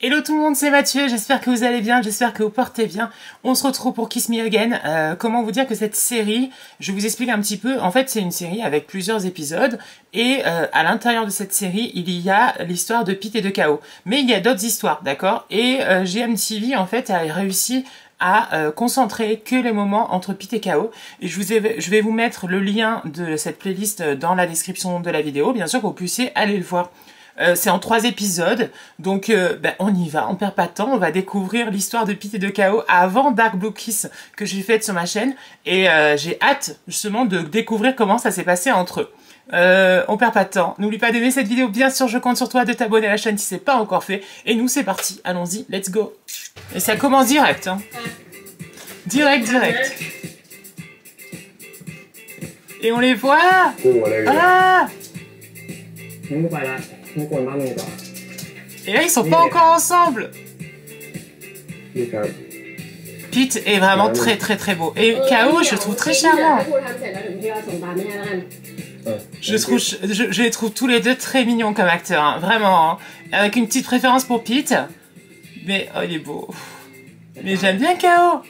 Hello tout le monde, c'est Mathieu, j'espère que vous allez bien, j'espère que vous portez bien. On se retrouve pour Kiss Me Again. Comment vous dire que cette série, je vous explique un petit peu, en fait c'est une série avec plusieurs épisodes et à l'intérieur de cette série, il y a l'histoire de Pete et de Kao. Mais il y a d'autres histoires, d'accord? Et GMTV en fait a réussi à concentrer que les moments entre Pete et Kao. Et je vais vous mettre le lien de cette playlist dans la description de la vidéo, bien sûr que vous puissiez aller le voir. C'est en 3 épisodes, donc on y va, on perd pas de temps, on va découvrir l'histoire de Pete et de Kao avant Dark Blue Kiss que j'ai faite sur ma chaîne, et j'ai hâte justement de découvrir comment ça s'est passé entre eux. On perd pas de temps, n'oublie pas d'aimer cette vidéo, bien sûr je compte sur toi, de t'abonner à la chaîne si c'est pas encore fait, et nous c'est parti, allons-y, let's go. Et ça commence direct, hein. Direct. Et on les voit. Ah. Et là, ils sont pas encore ensemble. Pete est vraiment très beau. Et Kao, je le trouve très charmant. Je les trouve tous les deux très mignons comme acteurs, hein. Vraiment. Hein. Avec une petite préférence pour Pete. Mais, oh, il est beau. Mais j'aime bien Kao.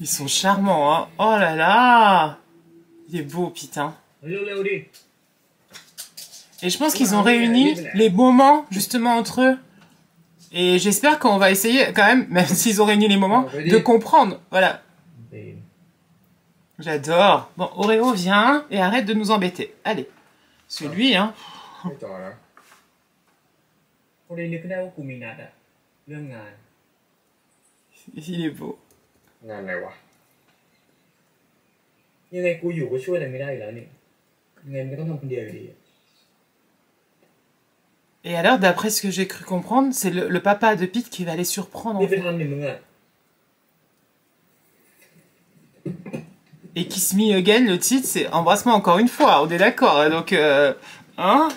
Ils sont charmants, hein. Oh là là. Il est beau, Pete, hein. Et je pense qu'ils ont réuni les moments, justement, entre eux. Et j'espère qu'on va essayer, quand même s'ils ont réuni les moments, de comprendre. Voilà. J'adore. Bon, Oreo, viens et arrête de nous embêter. Allez. Celui, hein. Il est beau. Et alors, d'après ce que j'ai cru comprendre, c'est le papa de Pete qui va les surprendre. En fait. Et Kiss Me Again, le titre, c'est Embrasse-moi encore une fois. On est d'accord, hein, donc... hein?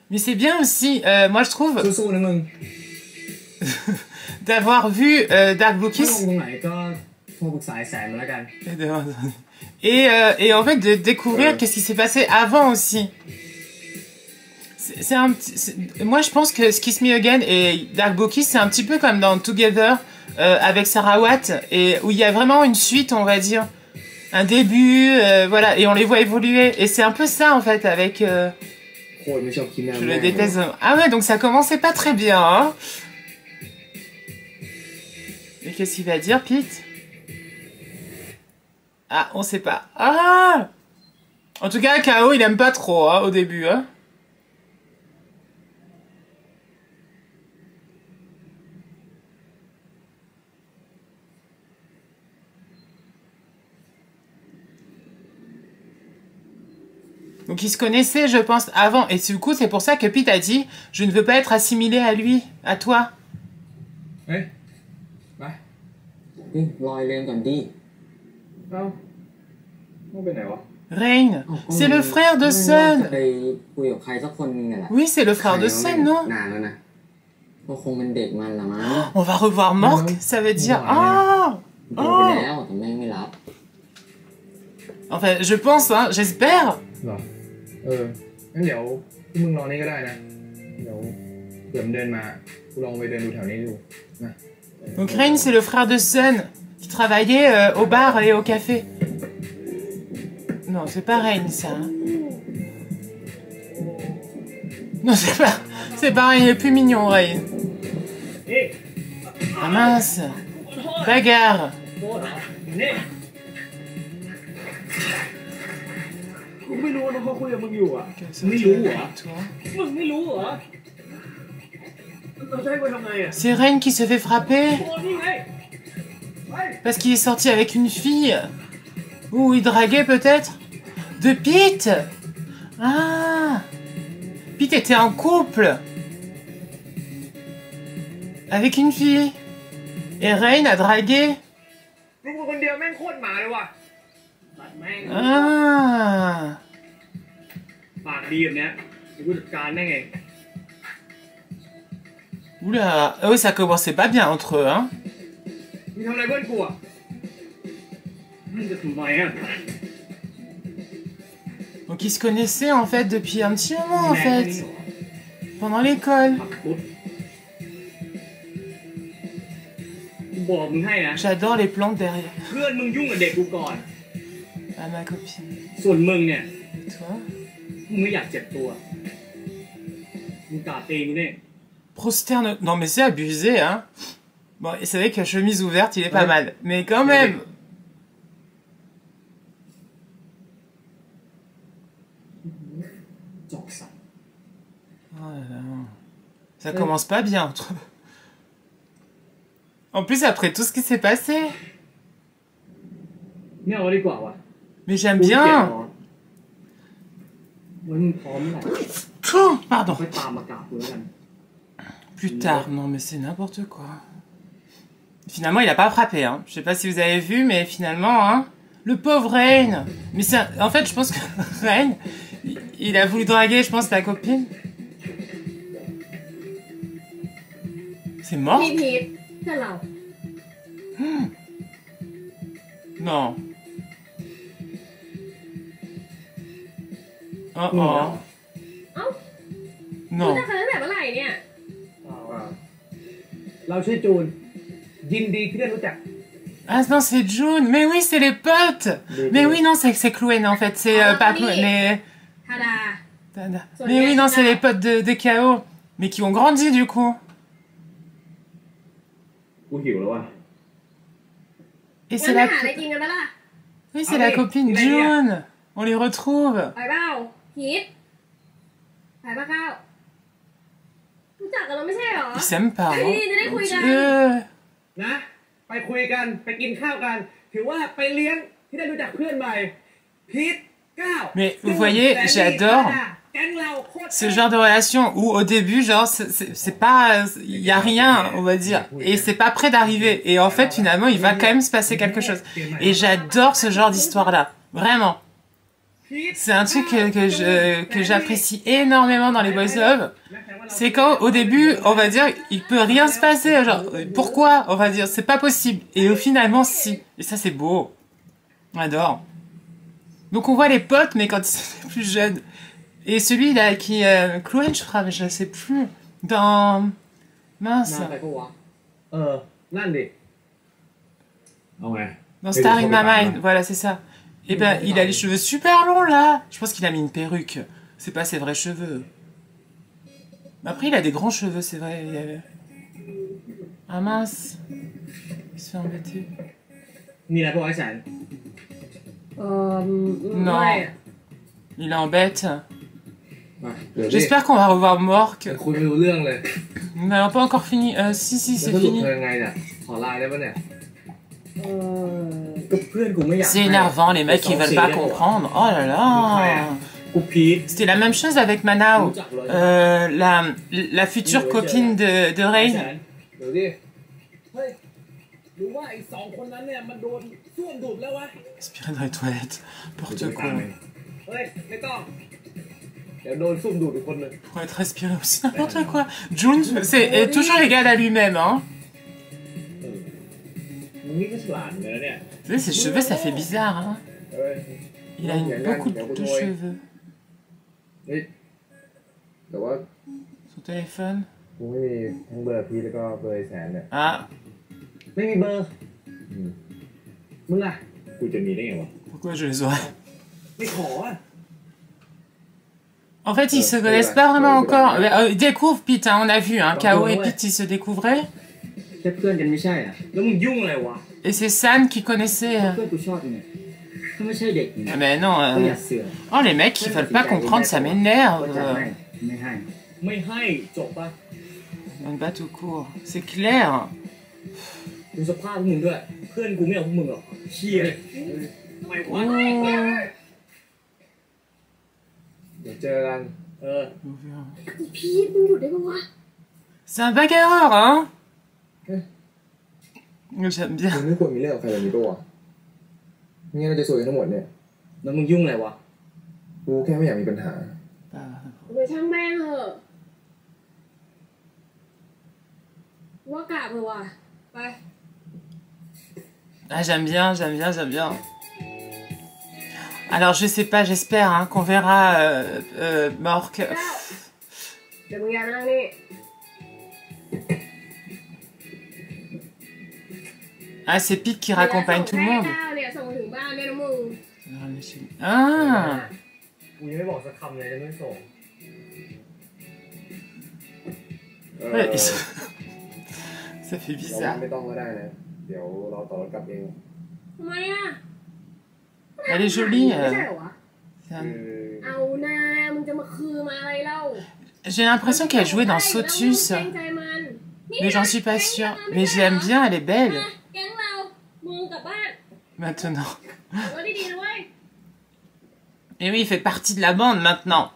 Mais c'est bien aussi, moi je trouve... d'avoir vu Dark Blue Kiss. Et en fait de découvrir qu'est-ce qui s'est passé avant aussi. Moi je pense que Kiss Me Again et Dark Blue Kiss c'est un petit peu comme dans Together avec Sarah Watt, et où il y a vraiment une suite, on va dire, un début, voilà, et on les voit évoluer. Et c'est un peu ça en fait avec... je le déteste. Ah ouais, donc ça commençait pas très bien, hein. Et qu'est-ce qu'il va dire, Pete? Ah, on sait pas. Ah! En tout cas, Kao, il aime pas trop, hein, au début, hein. Donc ils se connaissaient, je pense, avant. Et du coup, c'est pour ça que Pete a dit « Je ne veux pas être assimilé à lui, à toi. » Rain, c'est le frère de Sun. Oui, c'est le frère de Sun, non? On va revoir Mork, ça veut dire... Ah! Oh! Enfin, je pense, hein, j'espère. Donc Rain, c'est le frère de Sun qui travaillait au bar et au café. Non, c'est pas Rain, ça. Hein. Non, c'est pas Rain, il est plus mignon, Rain. Ah mince. Bagarre. C'est Rain qui se fait frapper parce qu'il est sorti avec une fille. Ou il draguait peut-être de Pete. Ah, Pete était en couple avec une fille et Rain a dragué. Ah. Oula, oh, ça commençait pas bien entre eux, hein. Donc ils se connaissaient en fait depuis un petit moment en fait. Pendant l'école. J'adore les plantes derrière. Ah, ma copine. Et toi? Prosterne. Non mais c'est abusé hein. Bon, c'est vrai que la chemise ouverte, il est pas mal. Mais quand même. Oh là là. Ça commence pas bien entre eux. En plus, après tout ce qui s'est passé. Mais j'aime bien. Pardon. Plus tard, non mais c'est n'importe quoi. Finalement, il a pas frappé, hein. Je sais pas si vous avez vu, mais finalement, hein. Le pauvre Rain. Mais c'est en fait, je pense que Rain, il a voulu draguer, je pense, ta copine. C'est mort? Non. Oh oh. Non. Ah non, c'est June. Mais oui, c'est les potes. Mais oui, non, c'est Chloé, en fait. C'est pas Chloé, mais... Mais oui, non, c'est les potes de KO. Mais qui ont grandi, du coup. Et c'est la... Oui, c'est la copine June. On les retrouve. Ils s'aiment pas, hein. Mon Dieu. Mais vous voyez, j'adore ce genre de relation où au début, genre, c'est pas, il y a rien, on va dire, et c'est pas prêt d'arriver. Et en fait, finalement, il va quand même se passer quelque chose. Et j'adore ce genre d'histoire-là, vraiment. C'est un truc que j'apprécie énormément dans les boys love. C'est quand, au début, on va dire, il peut rien se passer. Genre, pourquoi? On va dire, c'est pas possible. Et finalement, si. Et ça, c'est beau. J'adore. Donc, on voit les potes, mais quand ils sont plus jeunes. Et celui-là, qui est Chloé, je crois, mais je sais plus. Dans... Mince. Dans Star in My Mind. Voilà, c'est ça. Et ben, il a les cheveux super longs, là. Je pense qu'il a mis une perruque. C'est pas ses vrais cheveux. Après, il a des grands cheveux, c'est vrai. Ah mince. Il se fait embêter. Non. Il embête. J'espère qu'on va revoir Mork. On n'a pas encore fini. Si, c'est fini. C'est énervant, les mecs, ils veulent pas comprendre. Oh là là. C'était la même chose avec Manao, la future copine de Rain. Inspiré dans les toilettes, n'importe quoi. Pour être respiré aussi, n'importe quoi. June, c'est toujours égal à lui-même, hein. Vous savez, ses cheveux, ça fait bizarre, hein. Il a beaucoup de cheveux. Son téléphone. Ah. Pourquoi je les aurais? En fait, ils se connaissent pas vraiment encore. Ils découvrent Pete, hein, on a vu, hein. KO et Pete, ils se découvraient. Et c'est San qui connaissait... Ah mais non... Oh, les mecs, ils veulent pas comprendre, ça m'énerve. On bat tout court. C'est clair. C'est un bagarreur, hein. J'aime bien. Ah, j'aime bien. Alors, je sais pas, j'espère hein, qu'on verra Mork. Ah, c'est Pete qui raccompagne tout le monde. Ah. Ouais, ça fait bizarre. Elle est jolie. J'ai l'impression qu'elle jouait dans Sotus. Mais j'en suis pas sûre. Mais je l'aime bien, elle est belle. Maintenant. Et oui, il fait partie de la bande maintenant.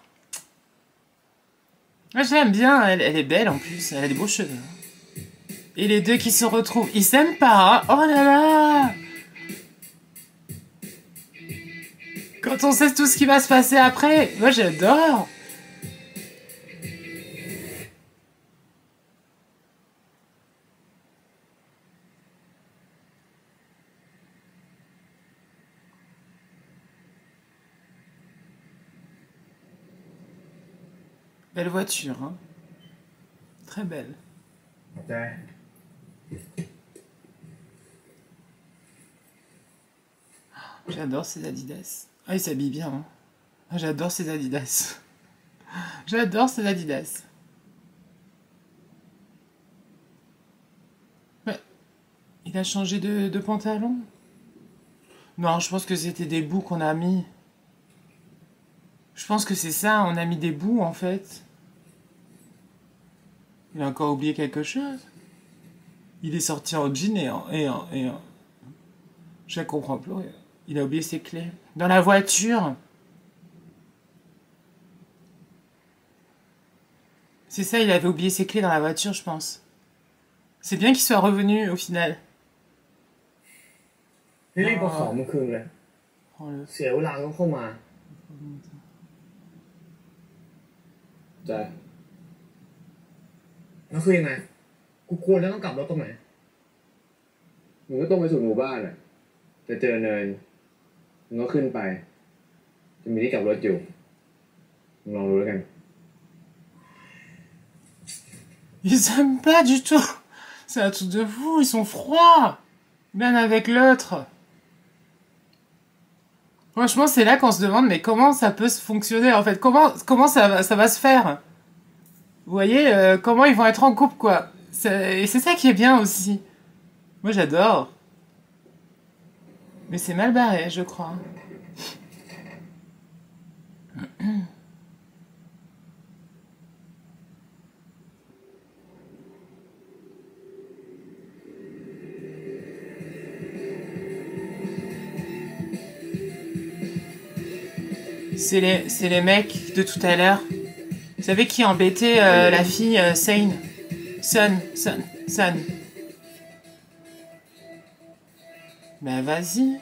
Moi, je l'aime bien, elle est belle en plus. Elle a des beaux cheveux. Et les deux qui se retrouvent, ils s'aiment pas. Hein. Oh là là! Quand on sait tout ce qui va se passer après, moi j'adore. Belle voiture, hein. Très belle. J'adore ces Adidas. Ah, il s'habille bien. Hein. Ah, j'adore ces Adidas. J'adore ces Adidas. Ouais. Il a changé de pantalon? Non, je pense que c'était des bouts qu'on a mis. Je pense que c'est ça, on a mis des bouts en fait. Il a encore oublié quelque chose. Il est sorti en jean et en... Je ne comprends plus rien. Il a oublié ses clés. Dans la voiture. C'est ça, il avait oublié ses clés dans la voiture, je pense. C'est bien qu'il soit revenu au final. Oh, le... แล้วคือยังไงกูควรแล้วต้องกลับรถตรงไหนมึงก็ต้องไปสู่หมู่บ้านแหละจะเจอเนินมึงก็ขึ้นไปจะมีที่กลับรถอยู่มึงลองดูแล้วกัน Ils aiment pas du tout. C'est un truc de fou, ils sont froids. L'un avec l'autre. Franchement, c'est là qu'on se demande, mais comment ça peut se fonctionner en fait? Comment ça va se faire? Vous voyez, comment ils vont être en couple, quoi. Et c'est ça qui est bien aussi. Moi, j'adore. Mais c'est mal barré, je crois. C'est les mecs de tout à l'heure. Vous savez qui embêtait la fille Sane? Sun. Ben vas-y.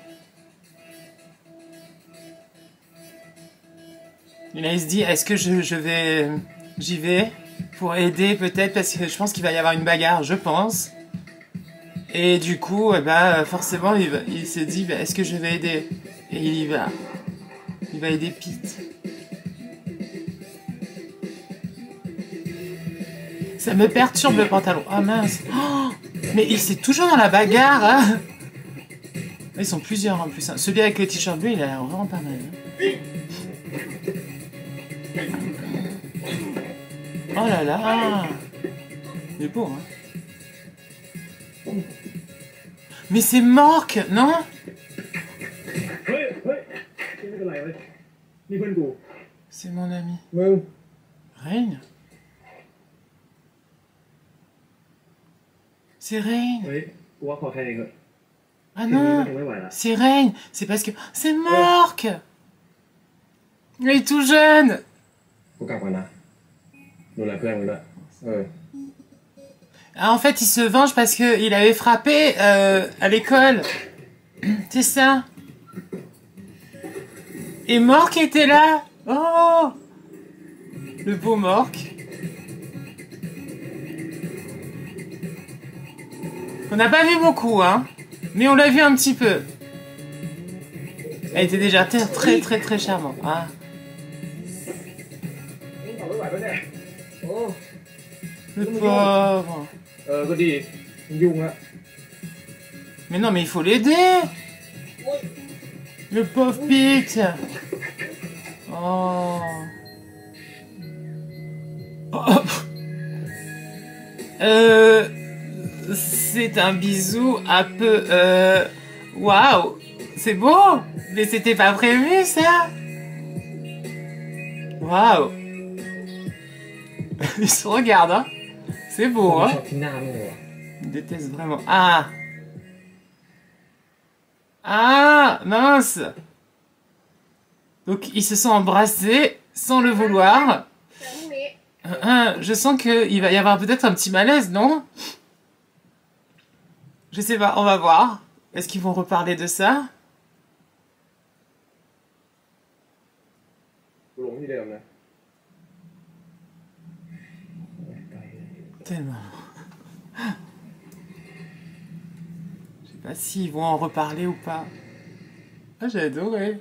Et là il se dit, est-ce que j'y vais pour aider peut-être, parce que je pense qu'il va y avoir une bagarre, je pense. Et du coup, forcément, il se dit, est-ce que je vais aider? Et il y va. Il va aider Pete. Ça me perturbe le pantalon. Ah mince. Oh, mais c'est toujours dans la bagarre. Hein. Ils sont plusieurs en plus. Hein. Celui avec le t-shirt bleu, il a l'air vraiment pas mal. Hein. Oh là là. Il est beau, hein. Mais c'est Mork, non? C'est mon ami. Rain? C'est Rain. Ah non, c'est Rain. C'est parce que... C'est Mork. Il est tout jeune. Ah, en fait, il se venge parce qu'il avait frappé à l'école. C'est ça. Et Mork était là. Oh, le beau Mork. On n'a pas vu beaucoup, hein. Mais on l'a vu un petit peu. Elle était déjà très très très charmante. Ah. ขับรถไหวปะเนี่ยโอ้ Le pauvre. ก็ดียุ่งละ Mais non, mais il faut l'aider. Le pauvre Pete. Oh. Oh. C'est un bisou un peu... Waouh. C'est beau. Mais c'était pas prévu, ça. Waouh. Ils se regardent, hein. C'est beau, ช hein. อบที่หน้ามึงว่ะ Il déteste vraiment. Ah. Ah, mince. Donc, ils se sont embrassés sans le vouloir. Je sens qu'il va y avoir peut-être un petit malaise, non? Je sais pas, on va voir. Est-ce qu'ils vont reparler de ça? กูลงที่เดิมนะ Tellement. Je sais pas s'ils vont en reparler ou pas. Ah, j'ai adoré.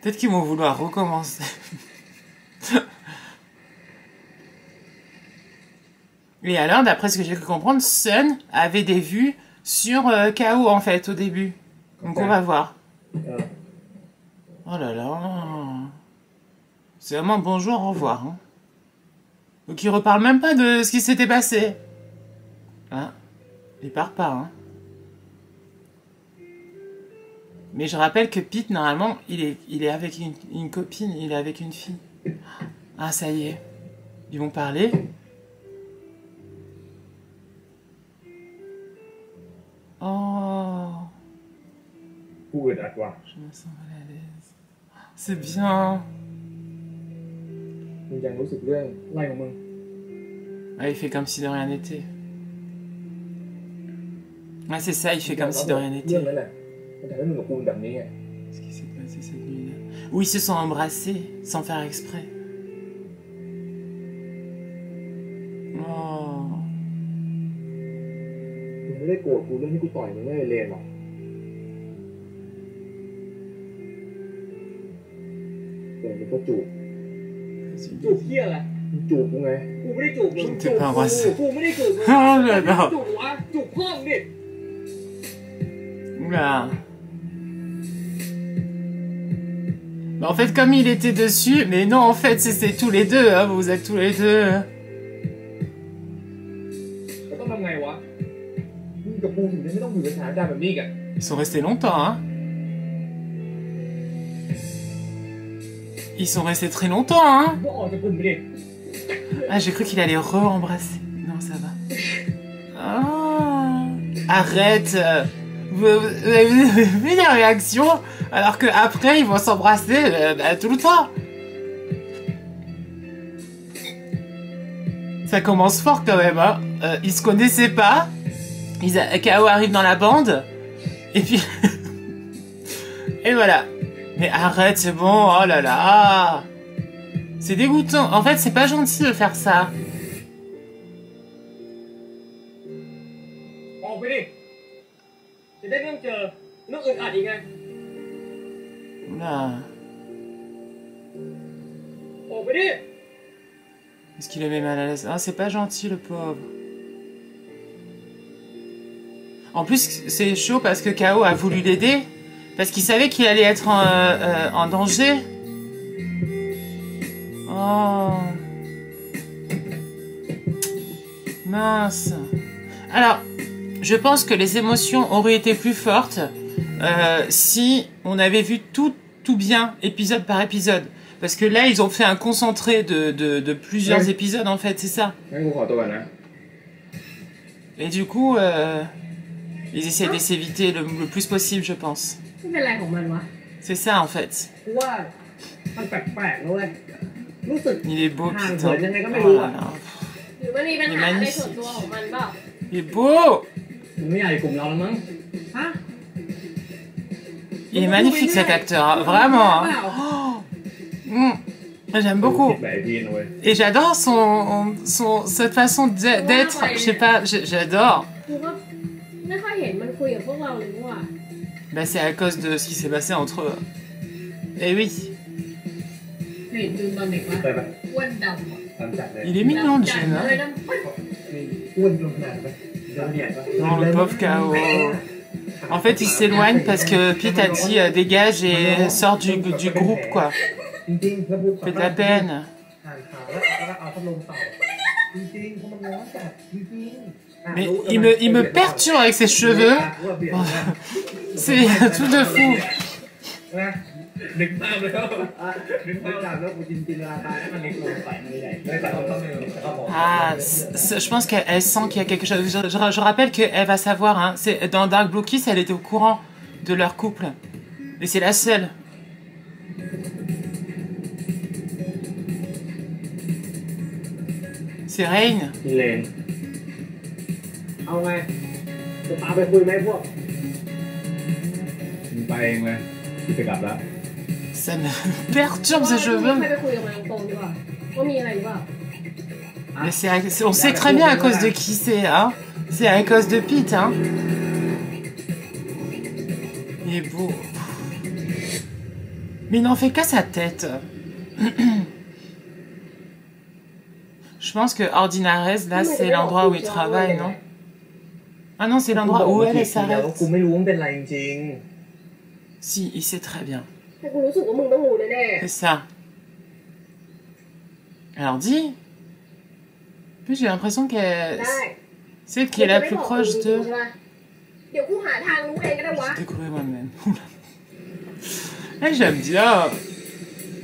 Peut-être qu'ils vont vouloir recommencer. Et alors, d'après ce que j'ai pu comprendre, Sun avait des vues sur KO en fait au début. Donc on va voir. เออ Oh là là. C'est vraiment bonjour, au revoir. Hein. Donc il reparle même pas de ce qui s'était passé. Hein? Il part pas. Hein. Mais je rappelle que Pete, normalement, il est avec une copine, il est avec une fille. Ah, ça y est. Ils vont parler. Oh, กูอึดอัดว่ะ je me sens mal à l'aise. C'est bien. มึงยังรู้สึกเรื่องไล่ของมึง Ah, il fait comme si de rien n'était. Ah, c'est ça, il fait comme si de rien เรื่อง n'était. นั้นแหละมันทำให้มึงกับกูเป็นแบบนี้ไง Qu'est-ce qui s'est passé cette nuit-là? Où ils se sont embrassés, sans faire exprès. Oh. มึงไม่ได้โกรธกูเรื่องที่กูต่อยมึงไม่ได้เลนหรอกแต่มึงก็จูบจูบเหี้ยอะไรมึงจูบกูไงกูไม่ได้จูบมึง Je ne t'ai pas embrassé. กูไม่ได้จูบมึง Oh là là. จูบวะจูบพ่อมึงดิ Oula. Bah, en fait, comme il était dessus, mais non, en fait, c'est tous les deux, hein, vous êtes tous les deux. แล้วต้องทำไงวะมึงกับกูถึงจะไม่ต้องอยู่ในสถานการณ์แบบนี้กัน Ils sont restés longtemps, hein. Ils sont restés très longtemps, hein. มึงก็ออกจากกลุ่มไปดิ Ah, j'ai cru qu'il allait re-embrasser. Non, ça va. Ah, arrête. Vous avez vu la réaction? Alors que après ils vont s'embrasser tout le temps. Ça commence fort quand même, hein. Ils se connaissaient pas. KO arrive dans la bande. Et puis... Et voilà. Mais arrête, c'est bon. Oh là là. C'est dégoûtant. En fait, c'est pas gentil de faire ça. ออกไปดิจะได้ไม่ต้องเจอเรื่องอึดอัดอีกไง Oula. ออกไปดิ Est-ce qu'il est même mal à l'aise? Ah, c'est pas gentil, le pauvre. En plus, c'est chaud parce que KO a voulu l'aider. Parce qu'il savait qu'il allait être en danger. Oh. Mince. Alors, je pense que les émotions auraient été plus fortes si on avait vu tout bien, épisode par épisode. Parce que là, ils ont fait un concentré de plusieurs Ouais. épisodes, en fait, c'est ça. งั้นกูขอตัวก่อนนะ Et du coup, ils essaient de s'éviter le plus possible, je pense. ไม่เป็นไรของมันวะ C'est ça, en fait. กูว่ามันแปลกๆนะเว้ยรู้สึก Il est beau, Ah, putain. ouais, il y en a quand même Oh eu, là hein. là. หรือมันมีปัญหาอะไรส่วนตัวของมันเปล่า Il est beau. มึงไม่อยากอยู่กลุ่มเราแล้วมั้งฮะ Il est magnifique, cet acteur. Hein. Vraiment. Hein. Oh. J'aime beaucoup. คิดแบบพี่นะเว้ย Et j'adore cette façon d'être. Je sais pas, j'adore. กูก็ ไม่ค่อยเห็นมันคุยกับพวกเราเลยว่า Bah, c'est à cause de ce qui s'est passé entre eux. Eh oui. เห็นดูตอนเด็กว่า เคยปะ อ้วนดำอะ ตามจัดเลย Il est mignon, จัด Jen. เลย Hein. ดำปึ๊ด อ้วนจนขนาดปะเดินเนี่ยปะ Non, le pauvre K.O. En fait, il s'éloigne parce que Pete a dit dégage et sort du groupe, quoi. จริงๆแล้วพูด Fait de la peine. อ่านข่าวแล้วก็เอาพัดลมเป่าจริงๆเพราะมันร้อนจัดจริงๆ Mais il me perturbe avec ses cheveux. C'est tout de fou. นะนึกภาพแล้วนึกภาพแล้วกูจินตนาการให้มันเล็กลงไปไม่ได้ไม่แต่เขาต้องไม่รู้เขาบอก Ah, je pense qu'elle sent qu'il y a quelque chose. Je rappelle qu'elle va savoir. Hein, dans Dark Blue Kiss, elle était au courant de leur couple. Et c'est la seule. C'est Rain. เลนเอาไงจะตามไปคุยไหมพวกมึงไปเองเลยพี่จะกลับแล้ว Ça me perturbe ses ใคร cheveux. ไปคุยกับมันตรงๆดีกว่าว่ามีอะไรหรือเปล่า Mais on sait très bien à cause de qui c'est. Hein. C'est à cause de Pete. Hein. Il est beau. Mais il n'en fait qu'à sa tête. Je pense que Ordinares, là, c'est l'endroit où il travaille, non? Ah non, c'est l'endroit où elle s'arrête. กูไม่รู้มันเป็นไรจริง Si, il sait très bien. แต่กูรู้สึกว่ามึงต้องรู้แน่ C'est ça. Alors dis. En plus, j'ai l'impression ๆ qu'elle... ได้ C'est qui est la plus proche ใช่ de... ปะเดี๋ยวกูหาทางรู้เองก็ได้วะ Je découvre moi-même. Eh, j'aime bien.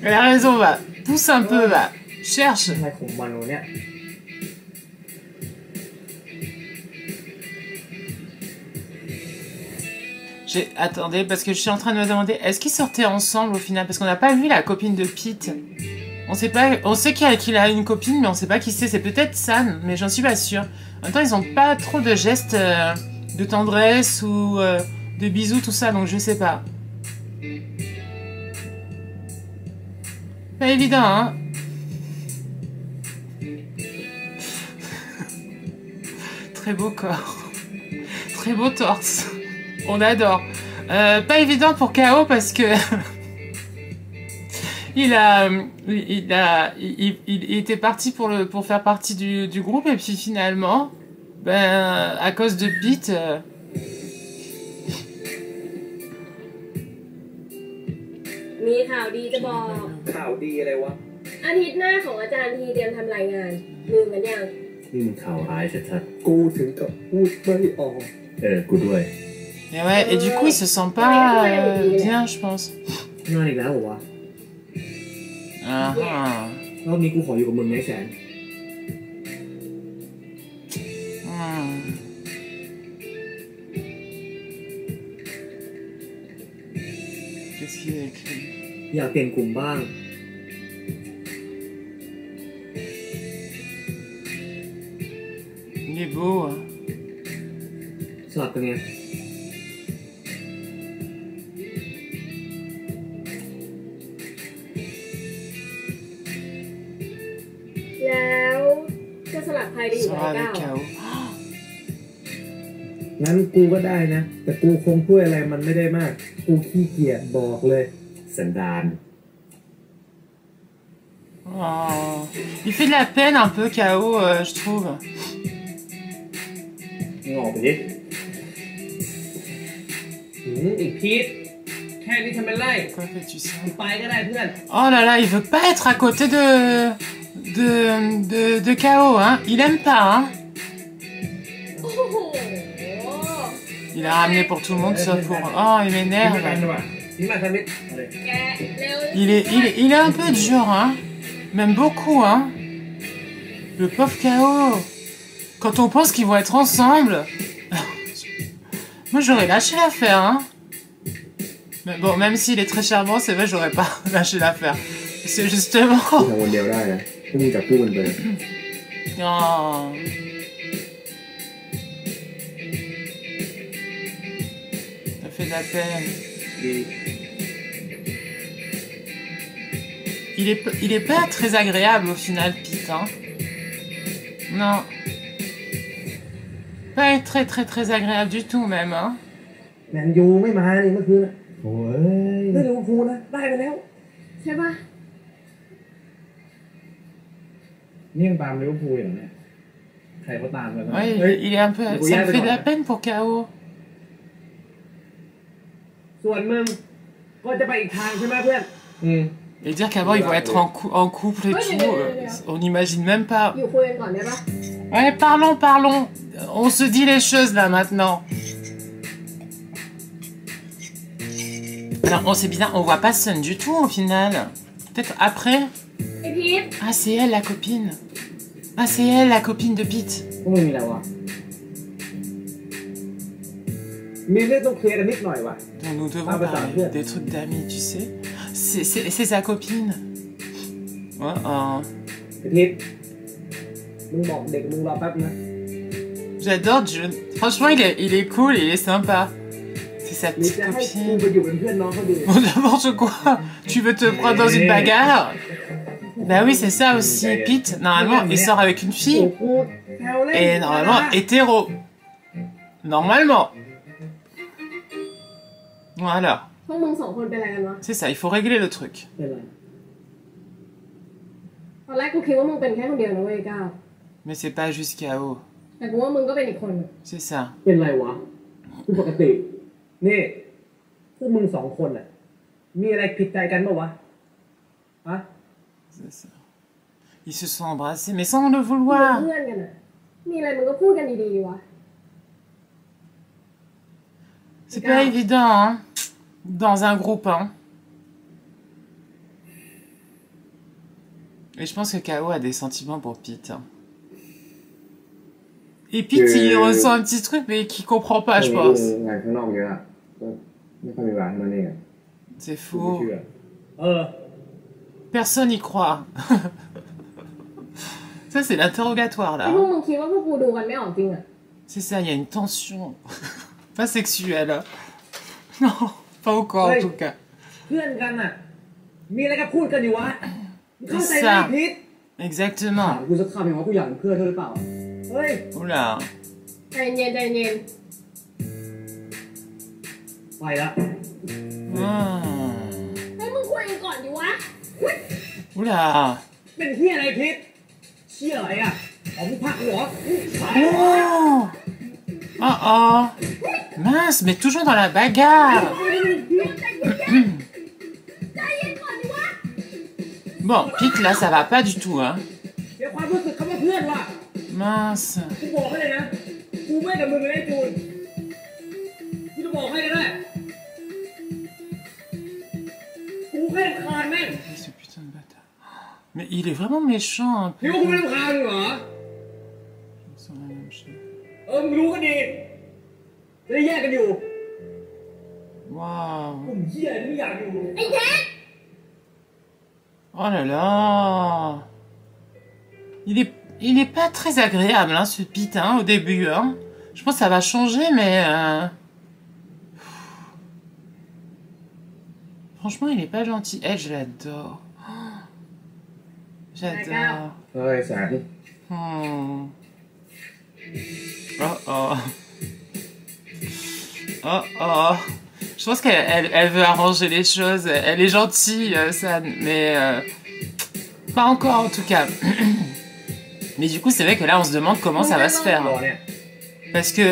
Elle a raison, va. Pousse un peu, va. Cherche. อะไรของมันวะเนี่ย Attendez, parce que je suis en train de me demander, est-ce qu'ils sortaient ensemble au final? Parce qu'on n'a pas vu la copine de Pete. On sait pas, on sait qu'il a une copine, mais on sait pas qui c'est. C'est peut-être San, mais j'en suis pas sûre. En même temps, ils ont pas trop de gestes de tendresse ou de bisous, tout ça, donc je sais pas. Pas évident, hein? Très beau corps. Très beau torse. On adore. Pas évident pour KO parce que il était parti pour faire partie du groupe et puis finalement, à cause de Pete, มีข่าวดีจะบอก ข่าวดีอะไรวะ อาทิตย์หน้าของอาจารย์ทีเตรียมทำรายงานลืมกันยัง นี่มันข่าวร้ายชัดๆกูถึงกับพูดไม่ออกกูด้วย et ouais, et du coup il se sent pas bien, je pense. นอนอีกแล้วเหรอวะ Ah, รอบนี้กูขออยู่กับมึงไหมแสน hmm. Qu'est-ce qu'il a écrit? อยากเปลี่ยนกลุ่มบ้าง Il est beau. Hein. สลับกันไง แล้วจะสลับใครไปอยู่กับ Sera ไอ้ avec ก้าว KO. งั้นกูก็ได้นะ แต่กูคงช่วยอะไรมันไม่ได้มาก กูขี้เกียจบอกเลย สันดาน Oh. Il fait de la peine un peu, KO, je trouve. มึงออกไปดิอีกพีทแค่นี้ทำเป็นไร Quoi fais-tu ça? ไปก็ได้เพื่อน Oh là là, il veut pas être à côté de KO, hein. Il aime pas, hein. โอ้โห Il a ramené pour tout le monde, sauf pour... Oh, il นี่ m'énerve. มาทำนิด แกเร็ว Il est un peu dur, hein. Même beaucoup, hein. Le pauvre KO. Quand on pense qu'ils vont être ensemble... Moi, j'aurais lâché l'affaire, hein. Mais bon, même s'il est très charmant, c'est vrai, j'aurais pas lâché l'affaire. C'est justement... กูทำคนเดียวได้นะถ้ามึงจับคู่มันไป Oh. Ça fait de la peine. ดี Il est pas très agréable au final, Pete, hein. Non. pas être très très très agréable du tout même, hein. แมนยูไม่มานี่เมื่อคืนน่ะโอ้ยเล่นลิเวอร์พูลนะได้ไปแล้ว ใช่ปะ นี่ยังตามลิเวอร์พูลอยู่เนี่ยใครก็ตามกันนะ Ouais, il est un peu... Ça me fait de la peine pour KO. ส่วนมึงก็จะไปอีกทางใช่ไหมเพื่อน Et dire qu'avant ils vont être en couple et tout, on n'imagine même pas. อยู่คุยกันก่อนได้ปะ Ouais, parlons, parlons. On se dit les choses là maintenant. Alors, on sait bien, on voit pas Sun du tout au final. Peut-être après. ไอพีท Ah, c'est elle la copine. Ah, c'est elle la copine de Pete. พวกมึงมีอะไรวะมีเรื่องต้องเคลียร์กันนิดหน่อยวะ Donc, nous devons Ah, bah, parler ça va. des trucs d'amis, tu sais. C'est sa copine. Oh, oh. ไอทิศมึงบอกเด็กมึงรอแป๊บนะ J'adore Jun. Franchement, il est cool, il est sympa. C'est sa หรือ petite จะให้กู copine. ไปอยู่เป็นเพื่อนน้องเขาดี Oh, n'importe quoi. Tu veux te prendre dans une bagarre? Bah oui, c'est ça aussi. Pete, normalement, il sort avec une โอ้ fille. กูแซวเล่น Et normalement, hétéro. Normalement. Voilà. พวกมึงสองคนเป็นอะไรกันวะ C'est ça, il faut régler le truc. เป็นไร ตอนแรกกูคิดว่ามึงเป็นแค่คนเดียวนะเว้ยก้าว Mais c'est pas juste KO. แต่กูว่ามึงก็เป็นอีกคน C'est ça. เป็นไรวะกูปกตินี่พวกมึงสองคนอ่ะมีอะไรผิดใจกันปะวะฮะ C'est ça. Ils se sont embrassés, mais sans le มึง vouloir. เพื่อนกันอะมีอะไรมึงก็พูดกันดีๆวะ C'est pas évident, hein. Dans un groupe, hein. Et je pense que KO a des sentiments pour Pete. Hein. Et Pete, il ressent un petit truc, mais qu'il comprend pas, je pense. งานข้างนอกเยอะอะก็ไม่ค่อยมีเวลาเท่านั้นเองอะ C'est กูไม่ faux. เชื่อPersonne n'y croit. Ça, c'est l'interrogatoire, ไอ้พวก là. มึงคิดว่าพวกกูดูกันไม่ออกจริงอะ C'est ça, il y a une tension. Pas sexuelle. Non, pas encore, en tout cas. เพื่อนกันอ่ะมีอะไรก็พูดกันอยู่วะมึงเข้าใจไหมพิษ Exactement. กูจะทำอย่างว่ากูอยากเป็นเพื่อนเธอหรือเปล่าเฮ้ย Oula. ใจเย็นใจเย็น ไปละ ให้มึงคุยกันก่อนดิวะ Oula. เป็นที่อะไรพิษเชี่ยอะไรอ่ะของพักหัว Oh. Oh oh. Mince, mais toujours dans la bagarre. ใจเย็นก่อนดิวะ Bon, Pete, là, ça va pas du tout, hein. เสียความรู้สึกคำว่าเพื่อนว่ะ Mince. กูบอกให้เลยนะกูไม่กับมึงเลยไอ้จูนกูจะบอกให้เลยนะกูแค่รำคาญแม่ง Ce putain de bâtard. Mais il est vraiment méchant, un คิด peu. ว่ากูไม่รำคาญมึงเหรอ Sur la même chose. มึงรู้กันดีจะได้แยกกันอยู่ Waouh. กลุ่มเหี้ยที่ไม่อยากอยู่ ไอ้เท็ด Oh là là. Il est pas très agréable, hein, ce Pete, hein, au début, hein. Je pense que ça va changer, mais... Franchement, il est pas gentil. Elle, je l'adore. Oh, j'adore. เฮ้ยแสน Hmm. Oh oh. Oh oh. Je pense qu'elle veut arranger les choses. Elle est gentille, San, mais pas encore en tout cas. Mais du coup, c'est vrai que là, on se demande comment ça va se รอ faire. เนี่ย Parce que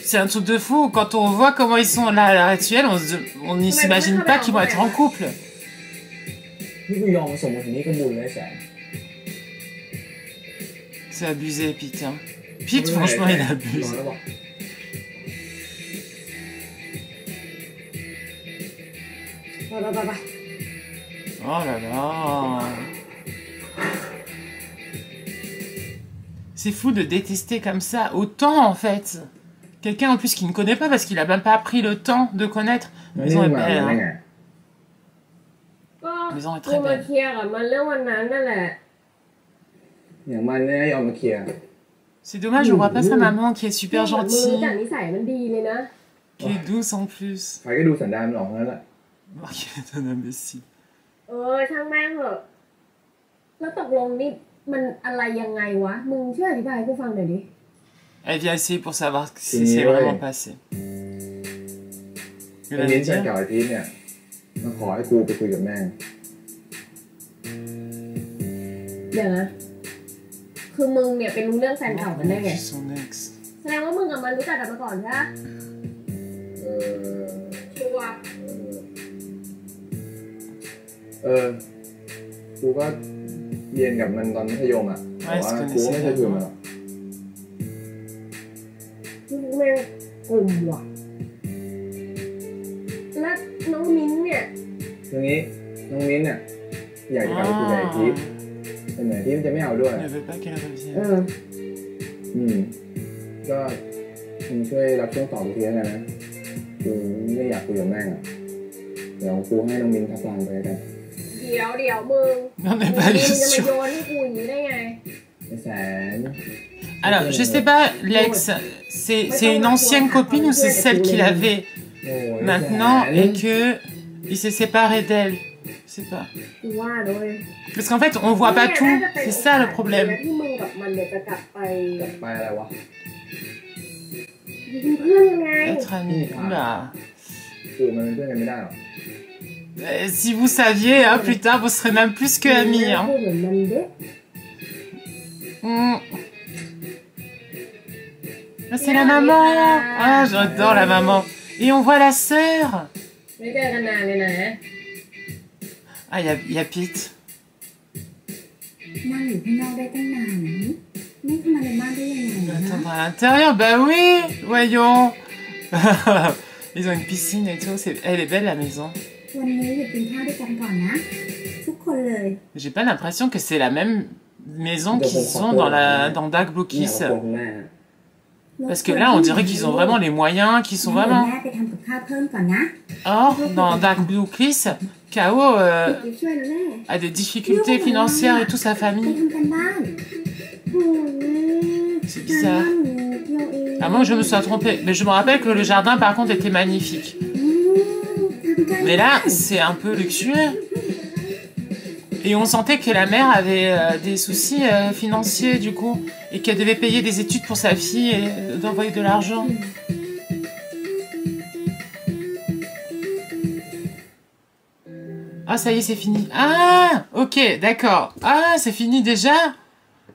c'est un truc de fou. Quand on voit comment ils sont là à l'heure actuelle, on n'y s'imagine pas qu'ils vont être en couple. นี่กูยอมมาส่งมาถึงนี่ก็บุญเลยแสน C'est abusé, Pete. Hein. Pete, franchement, il abuse. รอแล้วบอก ไป Oh là là. C'est fou de détester comme ça autant en fait. Quelqu'un en plus qui ne connaît pas parce qu'il a même pas pris le temps de connaître. แล้ว Maison นี่ est มา belle. ได้ Hein. ไง ก็ Maison est กู très มา belle. เคลียร์กับมันเรื่องวันนั้นนั่นแหละ อย่างมันเนี่ยยอมมาเคลียร์ C'est dommage, on voit pas sa maman qui est super มึงรู้ gentille, จักนิสัยมันดีเลยนะ qui est douce en plus. ใครก็ดูสันดานมันออกนั่นแหละ Marc est un imbécile. ช่างแม่งเถอะ แล้วตกลงนี่มันอะไรยังไงวะ มึงช่วยอธิบายให้กูฟังหน่อยดิ Elle vient essayer pour savoir si c'est vraiment passé. ไอ้มิ้นท์แฟนเก่าไอ้พีทเนี่ยมาขอให้กูไปคุยกับแม่ เดี๋ยวนะ คือมึงเนี่ยไปรู้เรื่องแฟนเก่ามันได้ไง Son ex. แสดงว่ามึงกับมันรู้จักกันมาก่อนใช่ไหม เออ ชัวร์ กูก็เรียนกับมันตอนมัธยมอ่ะแต่ว่ากูก็ไม่เคยคุยมันหรอก มึงแม่งกลุ่มว่ะแล้วน้องมิ้นท์เนี่ย ทีนี้น้องมิ้นท์เนี่ยอยากจะกลับไปคุยกับไอ้พีทแต่เหมือนพีทมันจะไม่เอาด้วย Il ne veut pas qu'elle revienne. ก็มึงช่วยรับช่วงต่อไปทีแล้วกันนะกูไม่อยากคุยกับแม่งอ่ะเดี๋ยวกูให้น้องมิ้นท์ทักไลน์ไปกัน เดี๋ยวมึง Non, mais มึ pas ง les จะมา questions. โยนให้กูอย่างนี้ได้ไง ไอ้แสน Alors, je sais pas, l'ex, c'est une ancienne copine ou c'est celle qu'il avait โอ้ย maintenant et que il s'est séparé d'elle? Je sais pas. กูว่าด้วย Parce qu'en fait, on voit pas tout. C'est ça le problème. ที่มึงกับมันเนี่ยจะกลับไป กลับไปอะไรวะ เป็นเพื่อนยังไง Être ami. Oula. คือมันเป็นเพื่อนกันไม่ได้หรอ Si vous saviez, hein, plus tard, vous serez même plus que amis. Hein. พูดเหมือนมันเด็ก Mm. Ah, c'est la maman. Ah, j'adore la maman. Et on voit la sœur. ไม่เจอกันนานเลยนะ Ah, il y a Pete. นั่งอยู่ข้างนอกได้ตั้งนานนี่เข้ามาในบ้านได้ยังไง Il va นะ attendre à l'intérieur. Bah oui, voyons. Ils ont une piscine et tout. Elle est belle la maison. วันนี้หยุดกินข้าวด้วยกันก่อนนะ ทุกคนเลย J'ai pas l'impression que c'est la même maison qu'ils ont dans Dark Blue เนี่ย Kiss. กับคุณแม่ Parce que là, on dirait qu'ils ont vraiment les moyens, qu'ils sont แม่ vraiment... ไปทำกับข้าวเพิ่มก่อนนะ Or, dans Dark Blue Kiss, K.O. ไปช่วยแล้วแม่ a des difficultés financières et tout sa ไป famille. ทำกันบ้าน C'est bizarre. À moins que je me sois trompée. Mais je me rappelle que le jardin, par contre, était magnifique. Mais là, c'est un peu luxueux. Et on sentait que la mère avait des soucis financiers, du coup. Et qu'elle devait payer des études pour sa fille et d'envoyer de l'argent. Ah, ça y est, c'est fini. Ah, ok, d'accord. Ah, c'est fini déjà.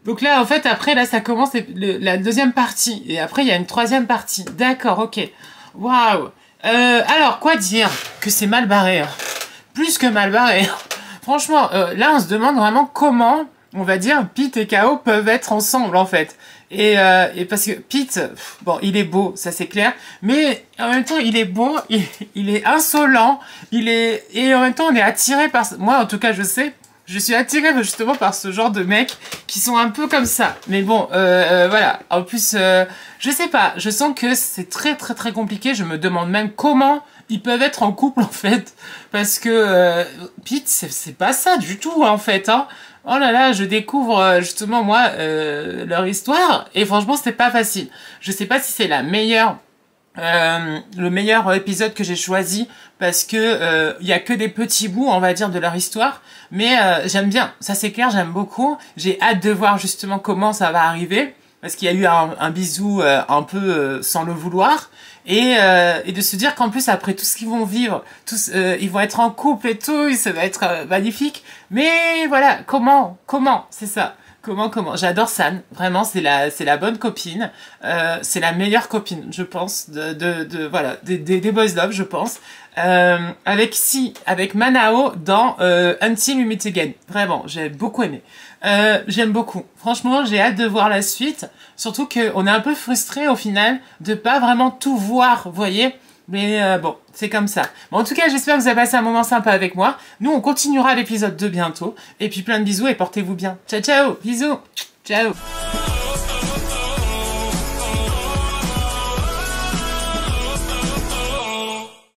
Donc là, en fait, après, là, ça commence la deuxième partie. Et après, il y a une troisième partie. D'accord, ok. Waouh. Alors, quoi dire? Que c'est mal barré. Hein. Plus que mal barré. Franchement, là, on se demande vraiment comment, on va dire, Pete et K.O. peuvent être ensemble, en fait. Et parce que Pete, bon, il est beau, ça c'est clair, mais en même temps, il est beau, il est insolent, et en même temps, on est attiré par... Moi, en tout cas, je sais, je suis attirée justement par ce genre de mecs qui sont un peu comme ça. Mais bon, voilà. En plus, je sais pas, je sens que c'est très très très compliqué. Je me demande même comment ils peuvent être en couple en fait. Parce que Pete, c'est pas ça du tout en fait. Hein. Oh là là, je découvre justement moi leur histoire. Et franchement, c'est pas facile. Je sais pas si c'est la meilleure... le meilleur épisode que j'ai choisi parce que il y a que des petits bouts on va dire de leur histoire mais j'aime bien, ça c'est clair, j'aime beaucoup, j'ai hâte de voir justement comment ça va arriver parce qu'il y a eu un bisou un peu sans le vouloir et de se dire qu'en plus après tout ce qu'ils vont vivre tous, ils vont être en couple et tout, ça va être magnifique mais voilà, comment c'est ça. Comment j'adore San, vraiment c'est la bonne copine, c'est la meilleure copine je pense voilà des Boys Love je pense, avec Manao dans Until We Meet Again, vraiment j'ai beaucoup aimé, j'aime beaucoup, franchement j'ai hâte de voir la suite, surtout que on est un peu frustré au final de pas vraiment tout voir, vous voyez. Mais bon, c'est comme ça. Bon, en tout cas, j'espère que vous avez passé un moment sympa avec moi. Nous, on continuera l'épisode 2 bientôt. Et puis plein de bisous et portez-vous bien. Ciao, ciao. Bisous. Ciao.